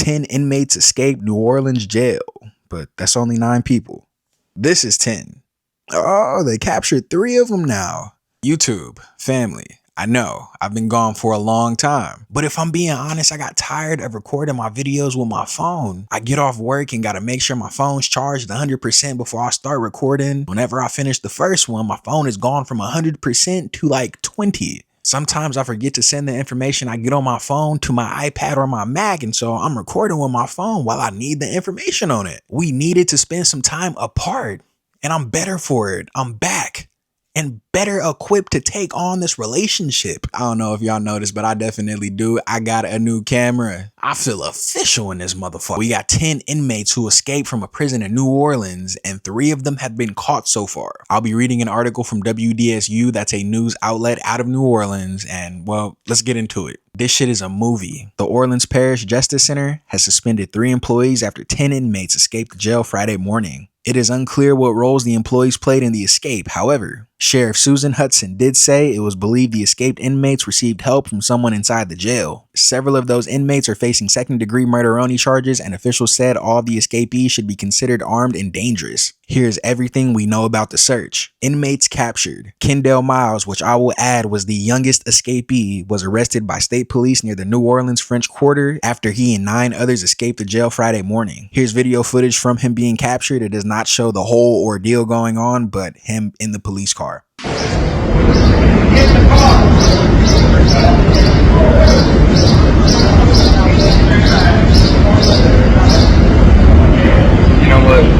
10 inmates escape New Orleans jail, but that's only 9 people. This is 10. Oh, they captured 3 of them now. YouTube, family, I know, I've been gone for a long time, but if I'm being honest, I got tired of recording my videos with my phone. I get off work and gotta make sure my phone's charged 100% before I start recording. Whenever I finish the first one, my phone is gone from 100% to like 20. Sometimes I forget to send the information I get on my phone to my iPad or my Mac, and so I'm recording with my phone while I need the information on it. We needed to spend some time apart, and I'm better for it. I'm back and better equipped to take on this relationship. I don't know if y'all noticed, but I definitely do. I got a new camera. I feel official in this motherfucker. We got 10 inmates who escaped from a prison in New Orleans, and 3 of them have been caught so far. I'll be reading an article from WDSU, that's a news outlet out of New Orleans, and well, let's get into it. This shit is a movie. The Orleans Parish Justice Center has suspended 3 employees after 10 inmates escaped the jail Friday morning. It is unclear what roles the employees played in the escape. However, Sheriff Susan Hudson did say it was believed the escaped inmates received help from someone inside the jail. Several of those inmates are facing second-degree murder-only charges, and officials said all of the escapees should be considered armed and dangerous. Here's everything we know about the search. Inmates captured. Kendall Miles, which I will add was the youngest escapee, was arrested by state police near the New Orleans French Quarter after he and 9 others escaped the jail Friday morning. Here's video footage from him being captured. It does not show the whole ordeal going on, but him in the police car. Get the car!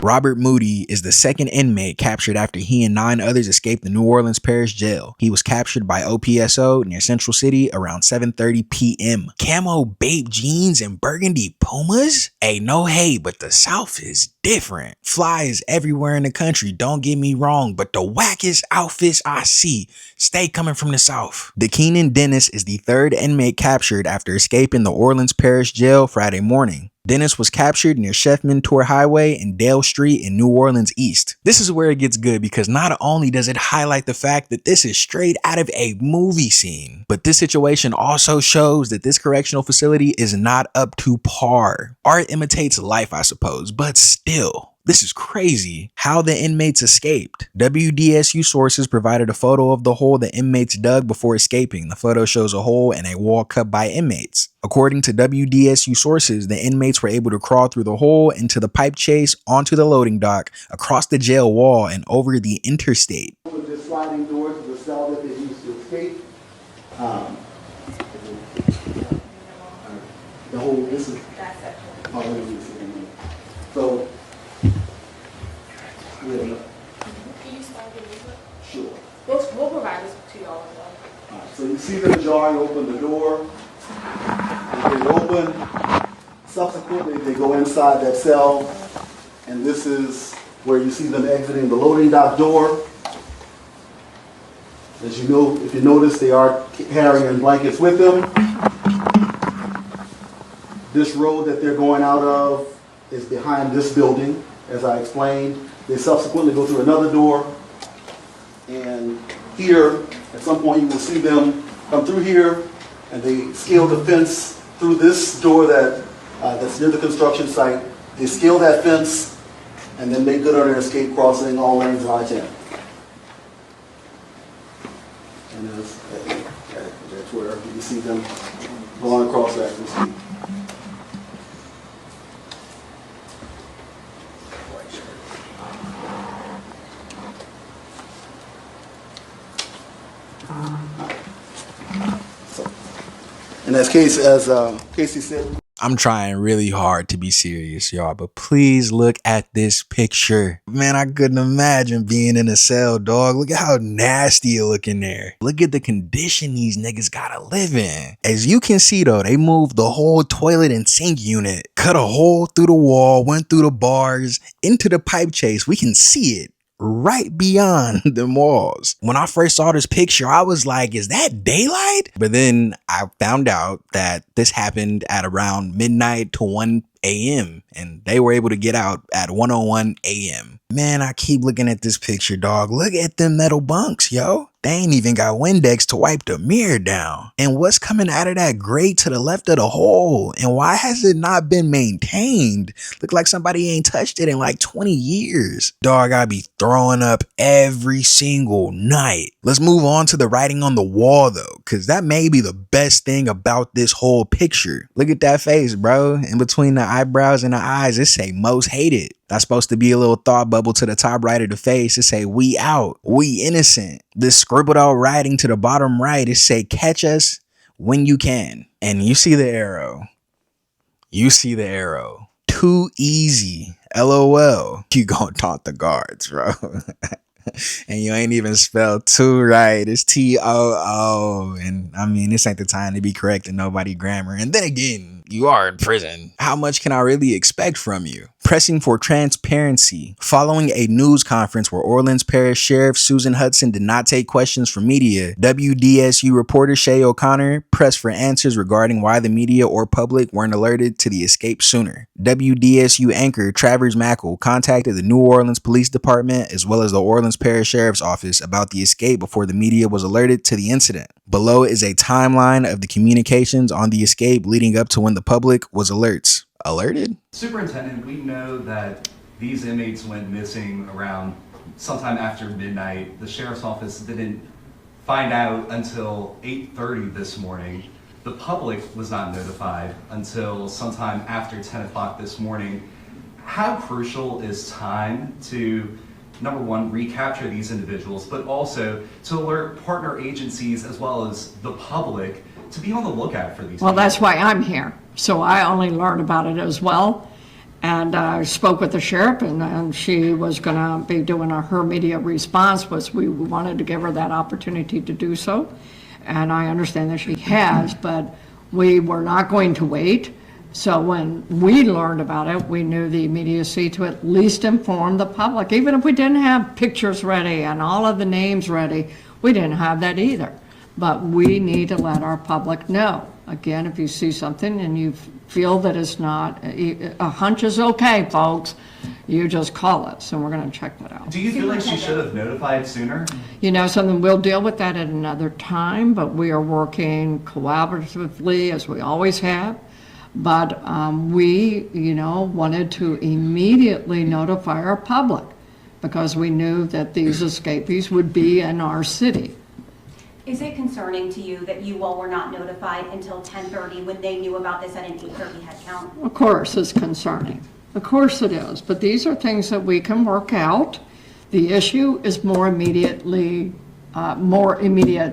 Robert Moody is the second inmate captured after he and 9 others escaped the New Orleans Parish Jail. He was captured by OPSO near Central City around 7:30 p.m. Camo Bape jeans and burgundy Pumas? Hey, no hate, but the South is different. Fly is everywhere in the country, don't get me wrong, but the wackest outfits I see stay coming from the South. DeKeenan Dennis is the 3rd inmate captured after escaping the Orleans Parish Jail Friday morning. Dennis was captured near Chefman Tour Highway and Dale Street in New Orleans East. This is where it gets good because not only does it highlight the fact that this is straight out of a movie scene, but this situation also shows that this correctional facility is not up to par. Art imitates life, I suppose, but still. This is crazy. How the inmates escaped. WDSU sources provided a photo of the hole the inmates dug before escaping. The photo shows a hole in a wall cut by inmates. According to WDSU sources, the inmates were able to crawl through the hole into the pipe chase, onto the loading dock, across the jail wall, and over the interstate. With this sliding door to the cell that they used to escape. The whole, this is, so, Can you start the music? sure. We'll provide this to y'all as well. So you see them jarring open the door. They get it open. Subsequently, they go inside that cell, and this is where you see them exiting the loading dock door. As you know, if you notice, they are carrying blankets with them. This road that they're going out of is behind this building, as I explained. They subsequently go through another door, and here, at some point, you will see them come through here, and they scale the fence through this door that's near the construction site. They scale that fence, and then make good on their escape, crossing all lanes of I-10. And that's where you see them going across that. And as Casey said, I'm trying really hard to be serious, y'all, but please look at this picture. Man, I couldn't imagine being in a cell, dog. Look at how nasty you look in there. Look at the condition these niggas gotta live in. As you can see, though, they moved the whole toilet and sink unit, cut a hole through the wall, went through the bars, into the pipe chase. We can see it right beyond the walls. When I first saw this picture, I was like, is that daylight? But then I found out that this happened at around midnight to 1 a.m. and they were able to get out at 1:01 a.m. Man, I keep looking at this picture, dog. Look at them metal bunks, yo. They ain't even got Windex to wipe the mirror down. And what's coming out of that grate to the left of the hole? And why has it not been maintained? Look like somebody ain't touched it in like 20 years. Dog, I be throwing up every single night. Let's move on to the writing on the wall though, cause that may be the best thing about this whole picture. Look at that face, bro. In between the eyebrows and the eyes, it say most hated. That's supposed to be a little thought bubble to the top right of the face. It say, we out, we innocent. This scribbled out writing to the bottom right, it say, catch us when you can. And you see the arrow. You see the arrow. Too easy. LOL. You gonna taunt the guards, bro. And you ain't even spelled two right. It's T-O-O. And I mean, this ain't the time to be correcting nobody grammar. And then again, you are in prison. How much can I really expect from you? Pressing for transparency. Following a news conference where Orleans Parish Sheriff Susan Hudson did not take questions from media, WDSU reporter Shay O'Connor pressed for answers regarding why the media or public weren't alerted to the escape sooner. WDSU anchor Travers Mackle contacted the New Orleans Police Department as well as the Orleans Parish Sheriff's Office about the escape before the media was alerted to the incident. Below is a timeline of the communications on the escape leading up to when the public was alerted? Superintendent, we know that these inmates went missing around sometime after midnight. The sheriff's office didn't find out until 8:30 this morning. The public was not notified until sometime after 10 o'clock this morning. How crucial is time to, number one, recapture these individuals, but also to alert partner agencies as well as the public to be on the lookout for these people? Well, that's why I'm here. So I only learned about it as well. And I spoke with the sheriff, and she was going to be doing her media response, was we wanted to give her that opportunity to do so. And I understand that she has, but we were not going to wait. So when we learned about it, we knew the immediacy to at least inform the public. Even if we didn't have pictures ready and all of the names ready, we didn't have that either. But we need to let our public know. Again, if you see something and you feel that it's not, a hunch is okay, folks, you just call us and we're going to check that out. Do you feel like she should have notified sooner? You know something, we'll deal with that at another time, but we are working collaboratively as we always have. But we, wanted to immediately notify our public because we knew that these escapees would be in our city. Is it concerning to you that you all were not notified until 10:30 when they knew about this at an 8:30 head count? Of course, it's concerning. Of course it is. But these are things that we can work out. The issue is more immediate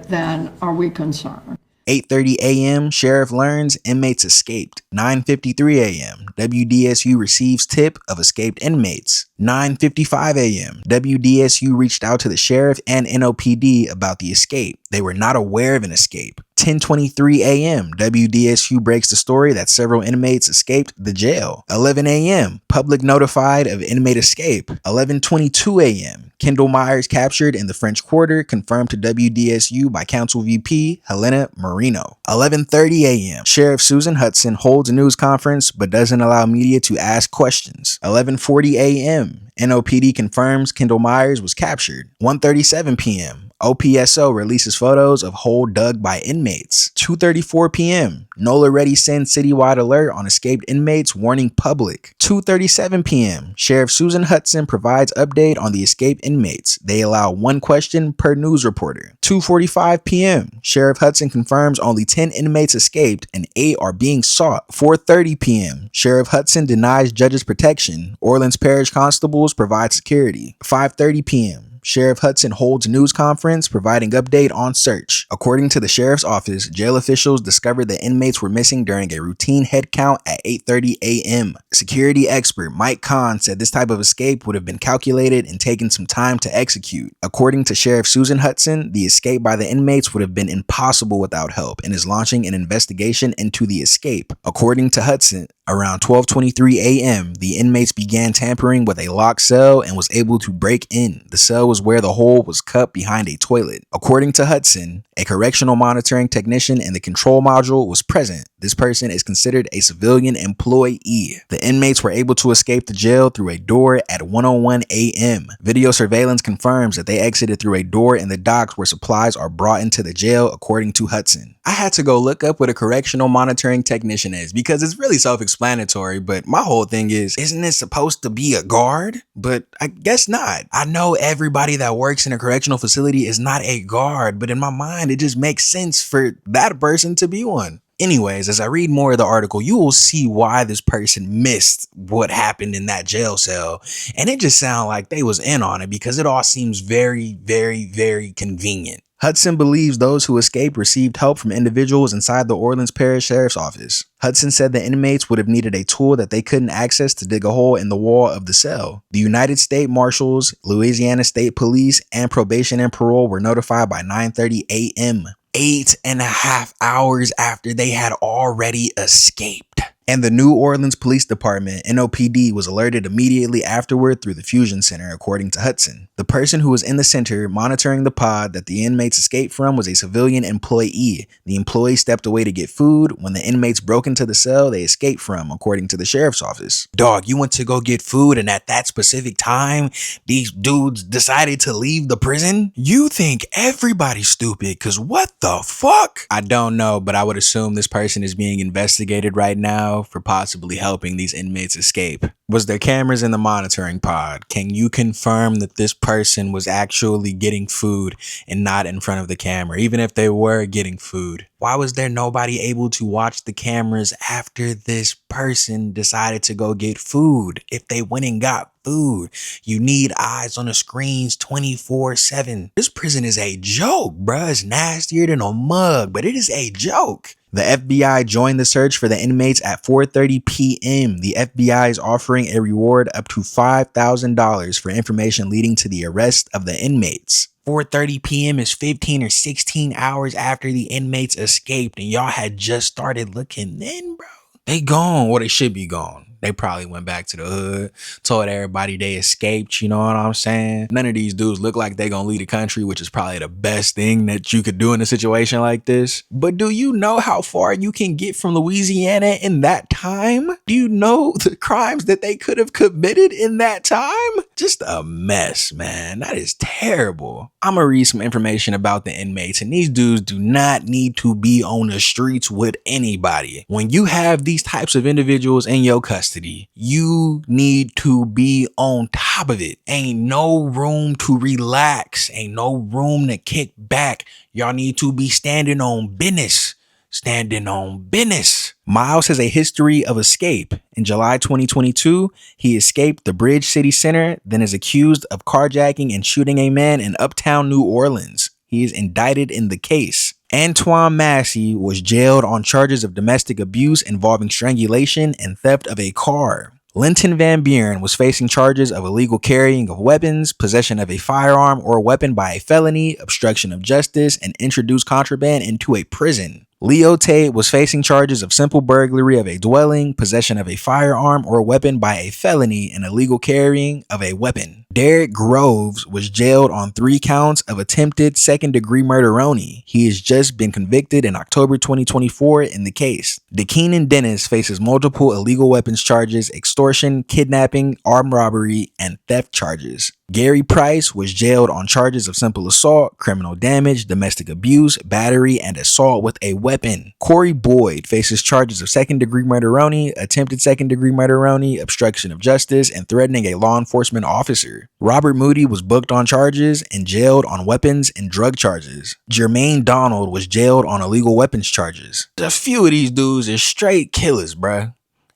than are we concerned. 8:30 a.m. Sheriff learns inmates escaped. 9:53 a.m. WDSU receives tip of escaped inmates. 9:55 a.m. WDSU reached out to the sheriff and NOPD about the escape. They were not aware of an escape. 10:23 a.m. WDSU breaks the story that several inmates escaped the jail. 11 a.m. Public notified of inmate escape. 11:22 a.m. Kendall Myers captured in the French Quarter, confirmed to WDSU by Council VP Helena Marino. 11:30 a.m. Sheriff Susan Hudson holds a news conference but doesn't allow media to ask questions. 11:40 a.m. NOPD confirms Kendall Myers was captured. 1:37 p.m. OPSO releases photos of hole dug by inmates. 2:34 p.m. NOLA Ready sends citywide alert on escaped inmates warning public. 2:37 p.m. Sheriff Susan Hudson provides update on the escaped inmates. They allow one question per news reporter. 2:45 p.m. Sheriff Hudson confirms only 10 inmates escaped and 8 are being sought. 4:30 p.m. Sheriff Hudson denies judges protection. Orleans Parish constables provide security. 5:30 p.m. Sheriff Hudson holds news conference providing update on search. According to the sheriff's office, jail officials discovered the inmates were missing during a routine head count at 8:30 a.m. Security expert Mike Kahn said this type of escape would have been calculated and taken some time to execute. According to Sheriff Susan Hudson, the escape by the inmates would have been impossible without help and is launching an investigation into the escape. According to Hudson, Around 12:23 a.m., the inmates began tampering with a locked cell and was able to break in. The cell was where the hole was cut behind a toilet. According to Hudson, a correctional monitoring technician in the control module was present. This person is considered a civilian employee. The inmates were able to escape the jail through a door at 1:01 a.m. Video surveillance confirms that they exited through a door in the docks where supplies are brought into the jail, according to Hudson. I had to go look up what a correctional monitoring technician is because it's really self-explanatory, but my whole thing is, isn't it supposed to be a guard? But I guess not. I know everybody that works in a correctional facility is not a guard, but in my mind, it just makes sense for that person to be one. Anyways, as I read more of the article, you will see why this person missed what happened in that jail cell. And it just sounds like they was in on it because it all seems very, very, very convenient. Hudson believes those who escaped received help from individuals inside the Orleans Parish Sheriff's Office. Hudson said the inmates would have needed a tool that they couldn't access to dig a hole in the wall of the cell. The United States Marshals, Louisiana State Police, and Probation and Parole were notified by 9:30 a.m. 8.5 hours after they had already escaped. And the New Orleans Police Department, NOPD, was alerted immediately afterward through the Fusion Center, according to Hudson. The person who was in the center monitoring the pod that the inmates escaped from was a civilian employee. The employee stepped away to get food when the inmates broke into the cell they escaped from, according to the sheriff's office. Dog, you went to go get food and at that specific time, these dudes decided to leave the prison? You think everybody's stupid, cause what the fuck? I don't know, but I would assume this person is being investigated right now for possibly helping these inmates escape. Was there cameras in the monitoring pod? Can you confirm that this person was actually getting food and not in front of the camera, even if they were getting food? Why was there nobody able to watch the cameras after this person decided to go get food? If they went and got food, you need eyes on the screens 24/7. This prison is a joke, bruh. It's nastier than a mug, but it is a joke. The FBI joined the search for the inmates at 4:30 p.m. The FBI is offering a reward up to $5,000 for information leading to the arrest of the inmates. 4:30 p.m. is 15 or 16 hours after the inmates escaped, and y'all had just started looking then, bro. They gone, or they should be gone. They probably went back to the hood, told everybody they escaped, you know what I'm saying? None of these dudes look like they gonna leave the country, which is probably the best thing that you could do in a situation like this. But do you know how far you can get from Louisiana in that time? Do you know the crimes that they could have committed in that time? Just a mess, man. That is terrible. I'm gonna read some information about the inmates, and these dudes do not need to be on the streets with anybody. When you have these types of individuals in your custody, you need to be on top of it. Ain't no room to relax. Ain't no room to kick back. Y'all need to be standing on business. Standing on business. Miles has a history of escape. In July 2022, he escaped the Bridge City Center, then is accused of carjacking and shooting a man in uptown New Orleans. He is indicted in the case. Antoine Massey was jailed on charges of domestic abuse involving strangulation and theft of a car. Linton Van Buren was facing charges of illegal carrying of weapons, possession of a firearm or weapon by a felony, obstruction of justice, and introduced contraband into a prison. Leo Tate was facing charges of simple burglary of a dwelling, possession of a firearm or weapon by a felony, and illegal carrying of a weapon. Derek Groves was jailed on 3 counts of attempted second-degree murderoni. He has just been convicted in October 2024 in the case. DeKeenan Dennis faces multiple illegal weapons charges, extortion, kidnapping, armed robbery, and theft charges. Gary Price was jailed on charges of simple assault, criminal damage, domestic abuse, battery, and assault with a weapon. Corey Boyd faces charges of second-degree murderoni, attempted second-degree murderoni, obstruction of justice, and threatening a law enforcement officer. Robert Moody was booked on charges and jailed on weapons and drug charges. Jermaine Donald was jailed on illegal weapons charges. A few of these dudes are straight killers, bruh.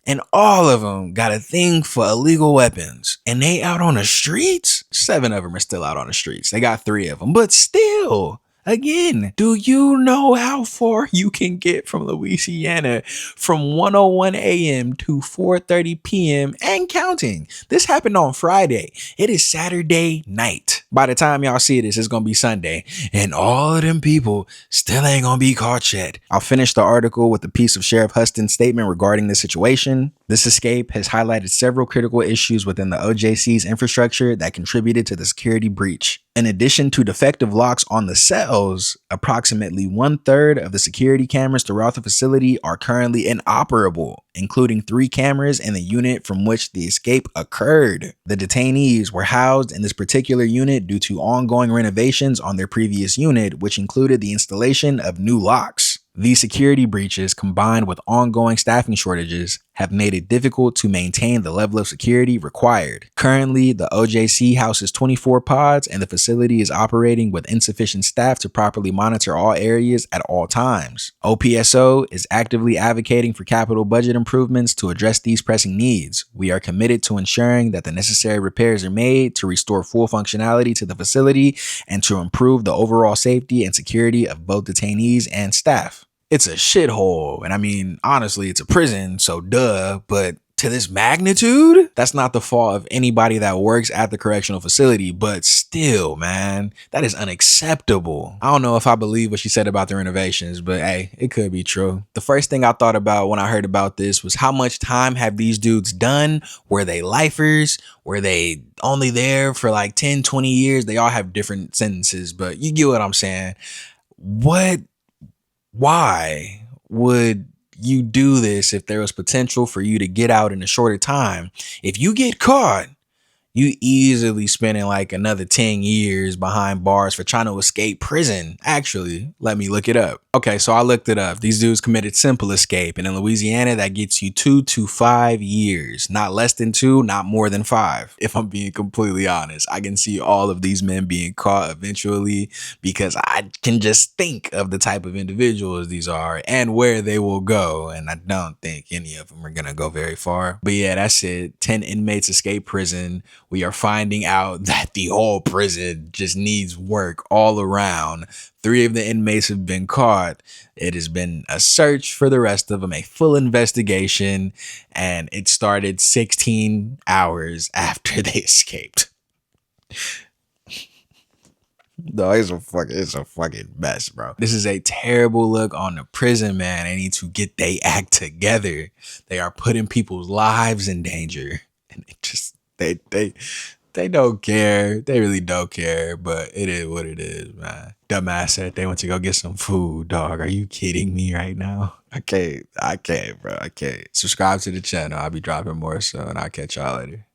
And all of them got a thing for illegal weapons. And they out on the streets? 7 of them are still out on the streets. They got 3 of them. But still, Again, do you know how far you can get from Louisiana from 1:01 a.m. to 4:30 p.m. and counting? This happened on Friday. It is Saturday night. By the time y'all see this, it's gonna be Sunday, and all of them people still ain't gonna be caught yet. I'll finish the article with a piece of Sheriff Huston's statement regarding the situation. This escape has highlighted several critical issues within the OJC's infrastructure that contributed to the security breach. In addition to defective locks on the cells, approximately 1/3 of the security cameras throughout the facility are currently inoperable, including 3 cameras in the unit from which the escape occurred. The detainees were housed in this particular unit due to ongoing renovations on their previous unit, which included the installation of new locks. These security breaches, combined with ongoing staffing shortages, have made it difficult to maintain the level of security required. Currently, the OJC houses 24 pods, and the facility is operating with insufficient staff to properly monitor all areas at all times. OPSO is actively advocating for capital budget improvements to address these pressing needs. We are committed to ensuring that the necessary repairs are made to restore full functionality to the facility and to improve the overall safety and security of both detainees and staff. It's a shithole. And I mean, honestly, it's a prison, so duh, but to this magnitude, that's not the fault of anybody that works at the correctional facility, but still, man, that is unacceptable. I don't know if I believe what she said about the renovations, but hey, it could be true. The first thing I thought about when I heard about this was how much time have these dudes done? Were they lifers? Were they only there for like 10, 20 years? They all have different sentences, but you get what I'm saying. Why would you do this if there was potential for you to get out in a shorter time? If you get caught, you easily spending like another 10 years behind bars for trying to escape prison. Actually, let me look it up. Okay, so I looked it up. These dudes committed simple escape, and in Louisiana, that gets you 2 to 5 years. Not less than 2, not more than 5. If I'm being completely honest, I can see all of these men being caught eventually because I can just think of the type of individuals these are and where they will go, and I don't think any of them are gonna go very far. But yeah, that's it. 10 inmates escape prison. We are finding out that the whole prison just needs work all around. 3 of the inmates have been caught. It has been a search for the rest of them, a full investigation, and it started 16 hours after they escaped. No, it's a fucking mess, bro. This is a terrible look on the prison, man. They need to get their act together. They are putting people's lives in danger, and it just they don't care. They really don't care, but it is what it is, man. Dumbass said they went to go get some food, dog. Are you kidding me right now? I can't, bro. I can't. Subscribe to the channel. I'll be dropping more, so, and I'll catch y'all later.